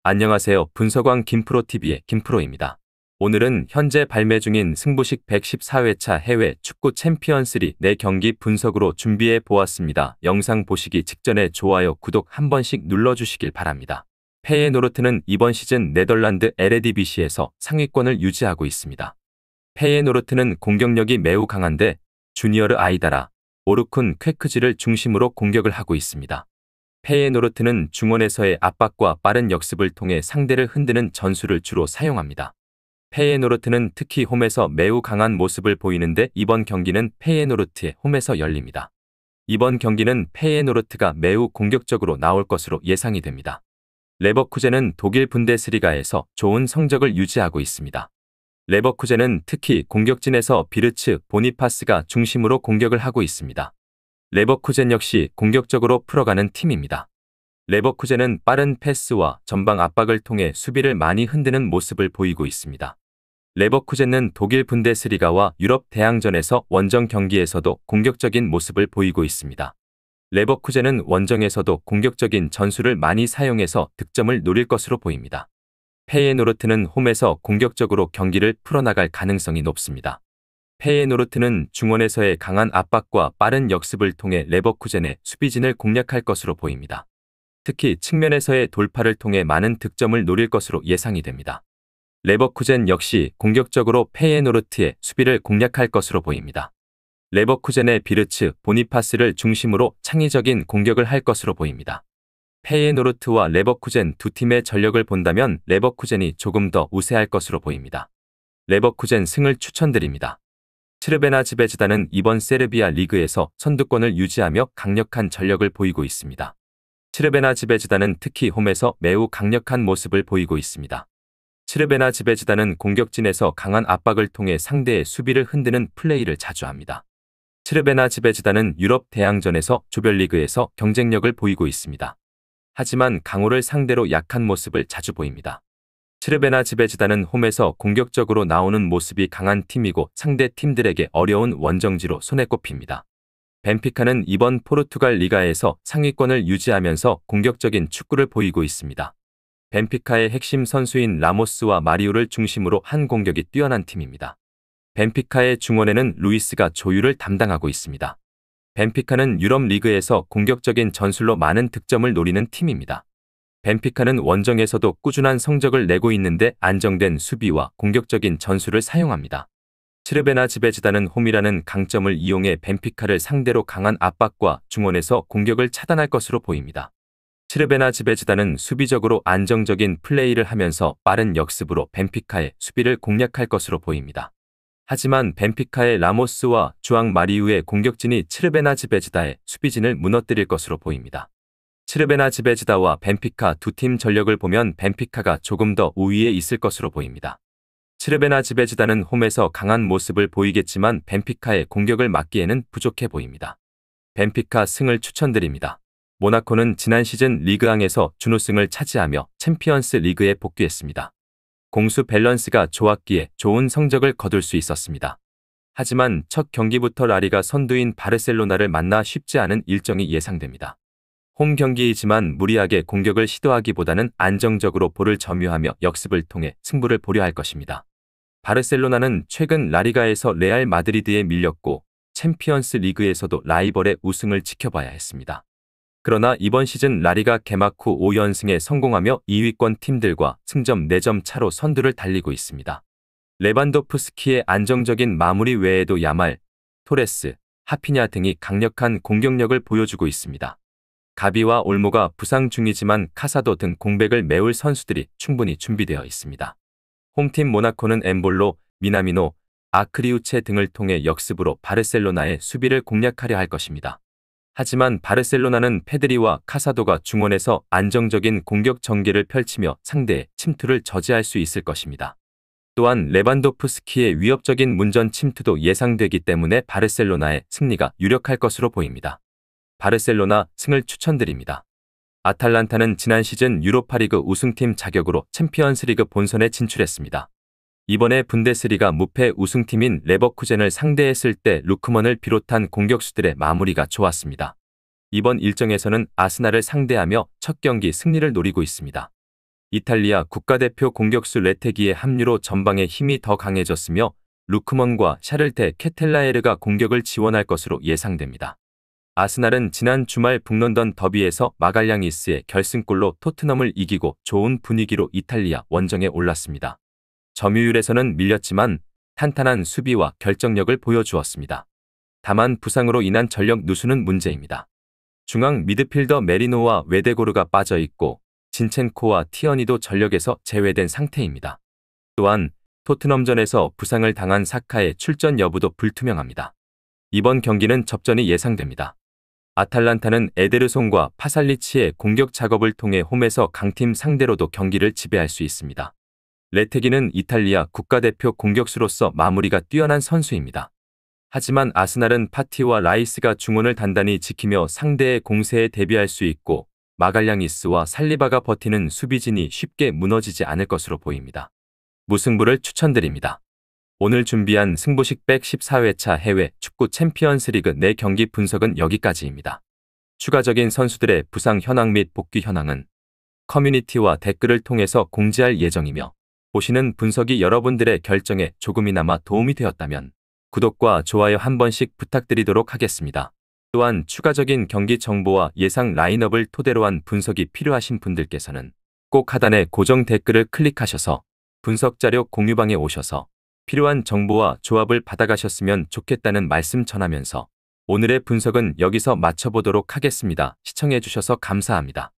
안녕하세요. 분석왕 김프로TV의 김프로입니다. 오늘은 현재 발매 중인 승부식 114회차 해외 축구 챔피언스 리그 4경기 분석으로 준비해 보았습니다. 영상 보시기 직전에 좋아요, 구독 한 번씩 눌러주시길 바랍니다. 페예노르트는 이번 시즌 네덜란드 에레디비시에서 상위권을 유지하고 있습니다. 페예노르트는 공격력이 매우 강한데 주니어르 아이다라, 오르쿤 쾌크지를 중심으로 공격을 하고 있습니다. 페예노르트는 중원에서의 압박과 빠른 역습을 통해 상대를 흔드는 전술을 주로 사용합니다. 페예노르트는 특히 홈에서 매우 강한 모습을 보이는데 이번 경기는 페예노르트의 홈에서 열립니다. 이번 경기는 페예노르트가 매우 공격적으로 나올 것으로 예상이 됩니다. 레버쿠젠은 독일 분데스리가에서 좋은 성적을 유지하고 있습니다. 레버쿠젠은 특히 공격진에서 비르츠, 보니파스가 중심으로 공격을 하고 있습니다. 레버쿠젠 역시 공격적으로 풀어가는 팀입니다. 레버쿠젠은 빠른 패스와 전방 압박을 통해 수비를 많이 흔드는 모습을 보이고 있습니다. 레버쿠젠은 독일 분데스리가와 유럽 대항전에서 원정 경기에서도 공격적인 모습을 보이고 있습니다. 레버쿠젠은 원정에서도 공격적인 전술을 많이 사용해서 득점을 노릴 것으로 보입니다. 페예노르트는 홈에서 공격적으로 경기를 풀어나갈 가능성이 높습니다. 페예노르트는 중원에서의 강한 압박과 빠른 역습을 통해 레버쿠젠의 수비진을 공략할 것으로 보입니다. 특히 측면에서의 돌파를 통해 많은 득점을 노릴 것으로 예상이 됩니다. 레버쿠젠 역시 공격적으로 페예노르트의 수비를 공략할 것으로 보입니다. 레버쿠젠의 비르츠, 보니파스를 중심으로 창의적인 공격을 할 것으로 보입니다. 페예노르트와 레버쿠젠 두 팀의 전력을 본다면 레버쿠젠이 조금 더 우세할 것으로 보입니다. 레버쿠젠 승을 추천드립니다. 츠르베나 지베즈다는 이번 세르비아 리그에서 선두권을 유지하며 강력한 전력을 보이고 있습니다. 츠르베나 지베즈다는 특히 홈에서 매우 강력한 모습을 보이고 있습니다. 츠르베나 지베즈다는 공격진에서 강한 압박을 통해 상대의 수비를 흔드는 플레이를 자주 합니다. 츠르베나 지베즈다는 유럽 대항전에서 조별리그에서 경쟁력을 보이고 있습니다. 하지만 강호를 상대로 약한 모습을 자주 보입니다. 츠르베나 지베즈다는 홈에서 공격적으로 나오는 모습이 강한 팀이고 상대 팀들에게 어려운 원정지로 손에 꼽힙니다. 벤피카는 이번 포르투갈 리가에서 상위권을 유지하면서 공격적인 축구를 보이고 있습니다. 벤피카의 핵심 선수인 라모스와 마리우를 중심으로 한 공격이 뛰어난 팀입니다. 벤피카의 중원에는 루이스가 조율을 담당하고 있습니다. 벤피카는 유럽 리그에서 공격적인 전술로 많은 득점을 노리는 팀입니다. 벤피카는 원정에서도 꾸준한 성적을 내고 있는데 안정된 수비와 공격적인 전술을 사용합니다. 츠르베나 지베즈다는 홈이라는 강점을 이용해 벤피카를 상대로 강한 압박과 중원에서 공격을 차단할 것으로 보입니다. 츠르베나 지베즈다는 수비적으로 안정적인 플레이를 하면서 빠른 역습으로 벤피카의 수비를 공략할 것으로 보입니다. 하지만 벤피카의 라모스와 주앙 마리우의 공격진이 츠르베나 지베즈다의 수비진을 무너뜨릴 것으로 보입니다. 츠르베나 지베즈다와 벤피카 두 팀 전력을 보면 벤피카가 조금 더 우위에 있을 것으로 보입니다. 츠르베나 지베즈다는 홈에서 강한 모습을 보이겠지만 벤피카의 공격을 막기에는 부족해 보입니다. 벤피카 승을 추천드립니다. 모나코는 지난 시즌 리그앙에서 준우승을 차지하며 챔피언스 리그에 복귀했습니다. 공수 밸런스가 좋았기에 좋은 성적을 거둘 수 있었습니다. 하지만 첫 경기부터 라리가 선두인 바르셀로나를 만나 쉽지 않은 일정이 예상됩니다. 홈 경기이지만 무리하게 공격을 시도하기보다는 안정적으로 볼을 점유하며 역습을 통해 승부를 보려 할 것입니다. 바르셀로나는 최근 라리가에서 레알 마드리드에 밀렸고 챔피언스 리그에서도 라이벌의 우승을 지켜봐야 했습니다. 그러나 이번 시즌 라리가 개막 후 5연승에 성공하며 2위권 팀들과 승점 4점 차로 선두를 달리고 있습니다. 레반도프스키의 안정적인 마무리 외에도 야말, 토레스, 하피냐 등이 강력한 공격력을 보여주고 있습니다. 가비와 올모가 부상 중이지만 카사도 등 공백을 메울 선수들이 충분히 준비되어 있습니다. 홈팀 모나코는 엠볼로, 미나미노, 아크리우체 등을 통해 역습으로 바르셀로나의 수비를 공략하려 할 것입니다. 하지만 바르셀로나는 페드리와 카사도가 중원에서 안정적인 공격 전개를 펼치며 상대의 침투를 저지할 수 있을 것입니다. 또한 레반도프스키의 위협적인 문전 침투도 예상되기 때문에 바르셀로나의 승리가 유력할 것으로 보입니다. 바르셀로나 승을 추천드립니다. 아탈란타는 지난 시즌 유로파리그 우승팀 자격으로 챔피언스리그 본선에 진출했습니다. 이번에 분데스리가 무패 우승팀인 레버쿠젠을 상대했을 때 루크먼을 비롯한 공격수들의 마무리가 좋았습니다. 이번 일정에서는 아스날을 상대하며 첫 경기 승리를 노리고 있습니다. 이탈리아 국가대표 공격수 레테기의 합류로 전방에 힘이 더 강해졌으며 루크먼과 샤를테 케텔라에르가 공격을 지원할 것으로 예상됩니다. 아스날은 지난 주말 북런던 더비에서 마갈량이스의 결승골로 토트넘을 이기고 좋은 분위기로 이탈리아 원정에 올랐습니다. 점유율에서는 밀렸지만 탄탄한 수비와 결정력을 보여주었습니다. 다만 부상으로 인한 전력 누수는 문제입니다. 중앙 미드필더 메리노와 웨데고르가 빠져있고 진첸코와 티어니도 전력에서 제외된 상태입니다. 또한 토트넘전에서 부상을 당한 사카의 출전 여부도 불투명합니다. 이번 경기는 접전이 예상됩니다. 아탈란타는 에데르송과 파살리치의 공격 작업을 통해 홈에서 강팀 상대로도 경기를 지배할 수 있습니다. 레테기는 이탈리아 국가대표 공격수로서 마무리가 뛰어난 선수입니다. 하지만 아스날은 파티와 라이스가 중원을 단단히 지키며 상대의 공세에 대비할 수 있고 마갈량이스와 살리바가 버티는 수비진이 쉽게 무너지지 않을 것으로 보입니다. 무승부를 추천드립니다. 오늘 준비한 승부식 114회차 해외 축구 챔피언스리그 4경기 분석은 여기까지입니다. 추가적인 선수들의 부상 현황 및 복귀 현황은 커뮤니티와 댓글을 통해서 공지할 예정이며 보시는 분석이 여러분들의 결정에 조금이나마 도움이 되었다면 구독과 좋아요 한 번씩 부탁드리도록 하겠습니다. 또한 추가적인 경기 정보와 예상 라인업을 토대로 한 분석이 필요하신 분들께서는 꼭 하단의 고정 댓글을 클릭하셔서 분석 자료 공유방에 오셔서 필요한 정보와 조합을 받아가셨으면 좋겠다는 말씀 전하면서 오늘의 분석은 여기서 마쳐보도록 하겠습니다. 시청해주셔서 감사합니다.